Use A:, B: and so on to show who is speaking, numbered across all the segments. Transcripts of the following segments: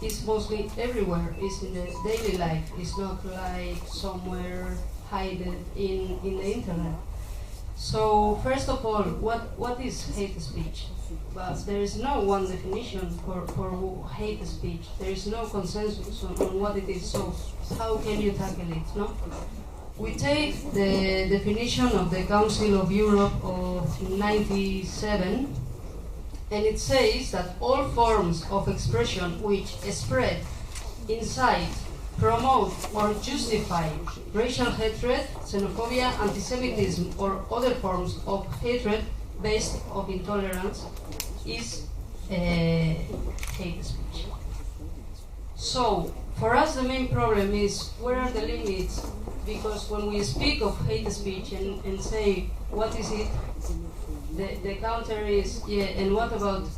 A: is mostly everywhere. It's in the daily life. It's not like somewhere hidden in the internet. So first of all, what is hate speech? But there is no one definition for hate speech. There is no consensus on what it is. So how can you tackle it? No. We take the definition of the Council of Europe of '97, and it says that all forms of expression which spread, incite, promote, or justify racial hatred, xenophobia, anti-Semitism, or other forms of hatred based on intolerance is hate speech. So, for us the main problem is where are the limits? Because when we speak of hate speech and say, what is it? The counter is, yeah, and what about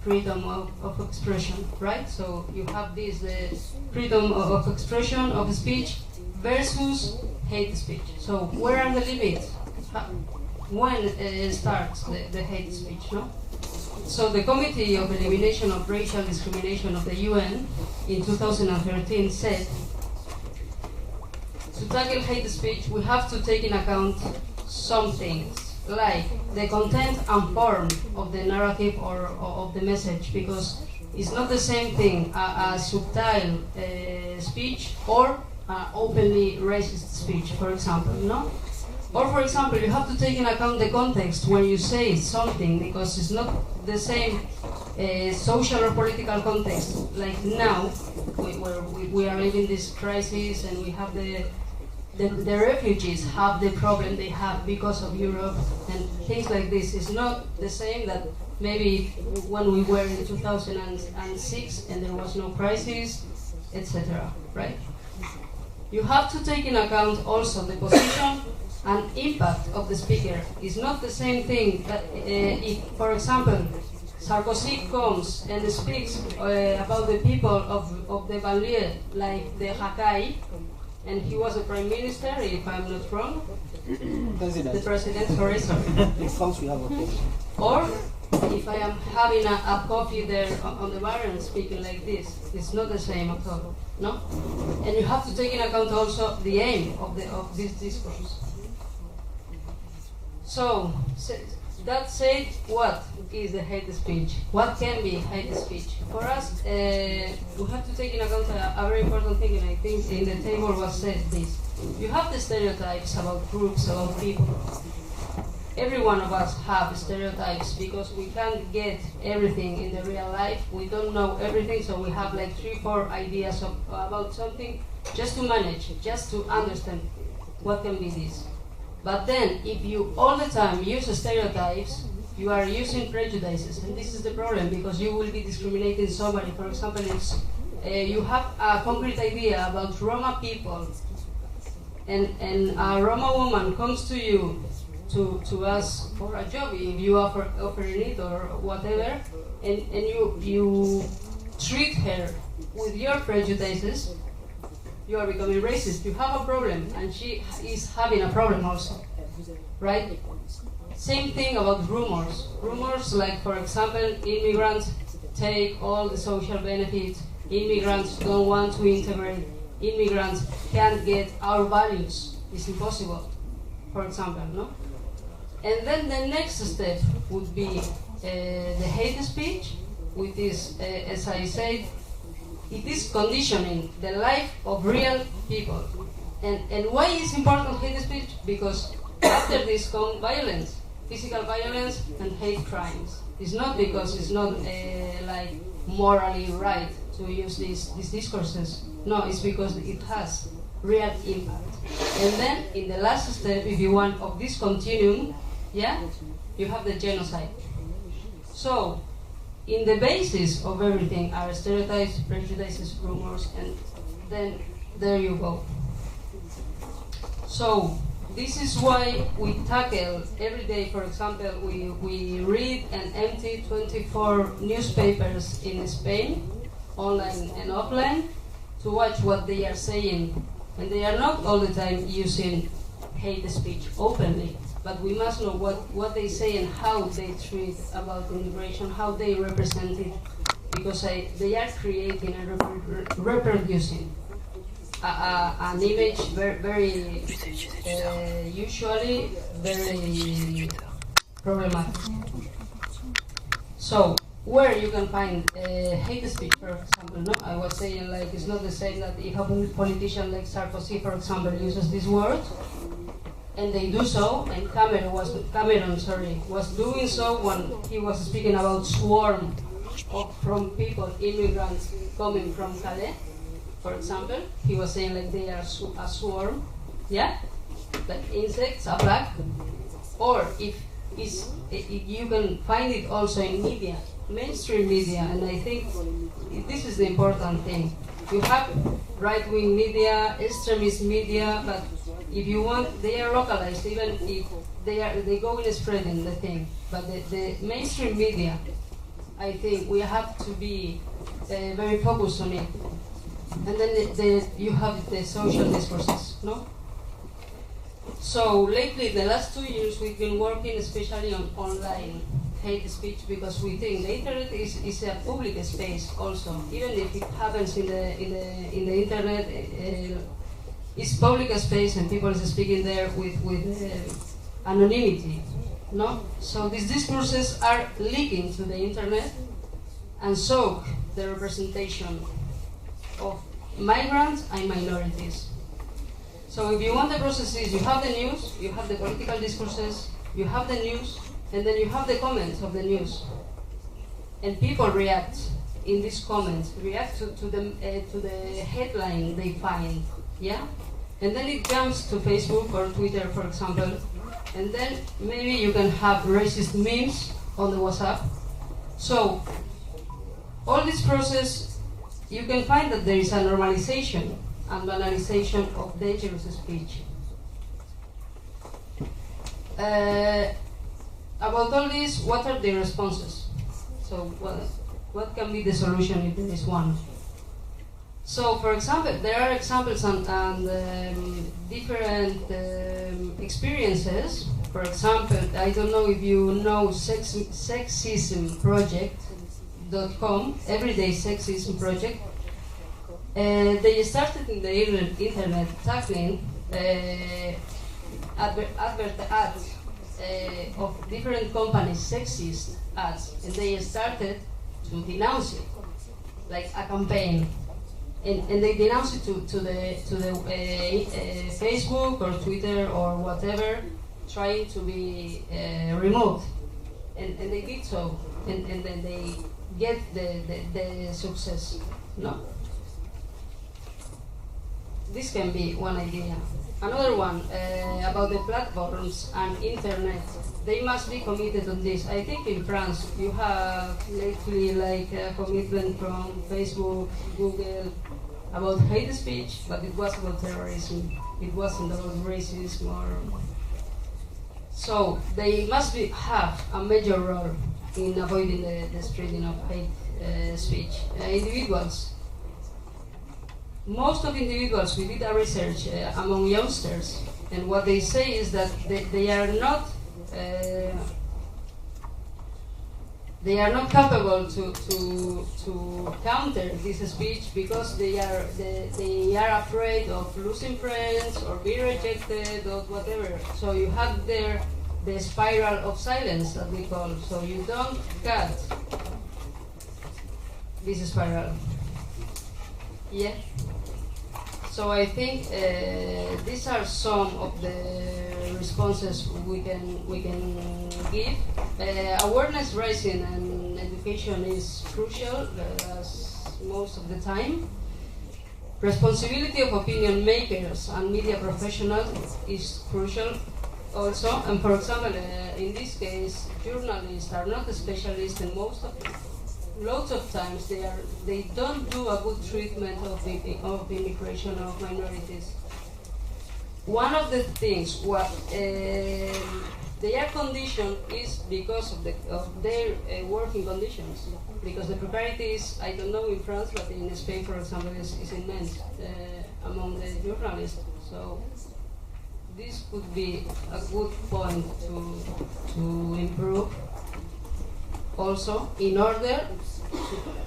A: freedom of expression, right? So you have this, the freedom of expression, of speech, versus hate speech. So where are the limits? When starts the hate speech, no? So the Committee of Elimination of Racial Discrimination of the UN in 2013 said, to tackle hate speech, we have to take in account some things, like the content and form of the narrative or of the message, because it's not the same thing a subtle speech or openly racist speech, for example, no? Or for example, you have to take in account the context when you say something, because it's not the same social or political context, like now, where we are living this crisis and we have the refugees have the problem they have because of Europe and things like this. Is not the same that maybe when we were in 2006 and there was no crisis, etc. Right? You have to take in account also the position and impact of the speaker. It's not the same thing that if, for example, Sarkozy comes and speaks about the people of the banlieue, like the Hakai, and he was a prime minister, if I'm not wrong.
B: President.
A: The president, sorry.
B: In France we have a problem.
A: Or if I am having a coffee there on the bar and speaking like this, it's not the same at all, no? And you have to take in account also the aim of this discourse. So that said, what is the hate speech? What can be hate speech? For us, we have to take in account a very important thing, and I think in the table was said this. You have the stereotypes about groups, about people. Every one of us have stereotypes because we can't get everything in the real life. We don't know everything, so we have like 3-4 ideas about something just to manage, just to understand what can be this. But then, if you all the time use stereotypes, you are using prejudices, and this is the problem, because you will be discriminating somebody. For example, if you have a concrete idea about Roma people, and a Roma woman comes to you to ask for a job, if you offering it or whatever, and you treat her with your prejudices, you are becoming racist. You have a problem, and she is having a problem also, right? Same thing about rumors. Rumors like, for example, immigrants take all the social benefits, immigrants don't want to integrate, immigrants can't get our values. It's impossible, for example, no? And then the next step would be the hate speech, which is, as I said, it is conditioning the life of real people. And why is important hate speech? Because after this comes violence, physical violence and hate crimes. It's not because it's not like morally right to use these discourses. No, it's because it has real impact. And then in the last step, if you want, of this continuum, yeah, you have the genocide. So, in the basis of everything are stereotypes, prejudices, rumors, and then there you go. So, this is why we tackle every day, for example, we read and empty 24 newspapers in Spain, online and offline, to watch what they are saying. And they are not all the time using hate speech openly, but we must know what they say and how they treat about immigration, how they represent it because they are creating and reproducing an image very usually very problematic. So where you can find hate speech, for example, no? I was saying like it's not the same that if a politician like Sarkozy, for example, uses this word, and they do so, and Cameron was doing so when he was speaking about swarm from people, immigrants coming from Calais, for example. He was saying like they are a swarm, yeah, like insects, a plague. Or if you can find it also in media, mainstream media, and I think this is the important thing. You have right-wing media, extremist media, but if you want, they are localized, even if they go in spreading the thing. But the mainstream media, I think we have to be very focused on it. And then you have the social discourses, no? So lately, the last 2 years, we've been working especially on online hate speech because we think the internet is a public space also, even if it happens in the internet. It's public space and people are speaking there with anonymity, no? So these discourses are leaking to the internet and soak the representation of migrants and minorities. So if you want the processes, you have the news, you have the political discourses, you have the news, and then you have the comments of the news. And people react in these comments, react to the headline they find, yeah? And then it jumps to Facebook or Twitter, for example, and then maybe you can have racist memes on the WhatsApp. So all this process, you can find that there is a normalization and banalization of dangerous speech. About all this, what are the responses? So what can be the solution if there is one? So, for example, there are examples and different experiences. For example, I don't know if you know sexismproject.com, Everyday Sexism Project. They started in the internet tackling advert ads of different companies, sexist ads, and they started to denounce it, like a campaign. And they denounce it to the Facebook or Twitter or whatever, trying to be removed. And they did so, and then they get the success. No? This can be one idea. Another one about the platforms and internet. They must be committed on this. I think in France you have lately like a commitment from Facebook, Google about hate speech, but it was about terrorism. It wasn't about racism or. So they must have a major role in avoiding the spreading of hate speech. Individuals. Most of individuals, we did a research among youngsters, and what they say is that they are not capable to counter this speech because they are afraid of losing friends or being rejected or whatever. So you have there the spiral of silence that we call. So you don't cut this spiral. Yeah. So I think these are some of the responses we can give. Awareness raising and education is crucial, as most of the time. Responsibility of opinion makers and media professionals is crucial also. And for example, in this case, journalists are not specialists in most of it. Lots of times they don't do a good treatment of immigration of minorities. One of the things what they are conditioned is because of their working conditions. Because the precarity is, I don't know in France, but in Spain, for example, is immense among the journalists. So this could be a good point to improve. Also, in order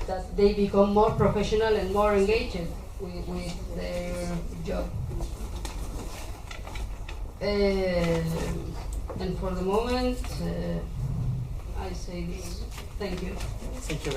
A: that they become more professional and more engaged with their job. And for the moment, I say this. Thank you.
C: Thank you very much.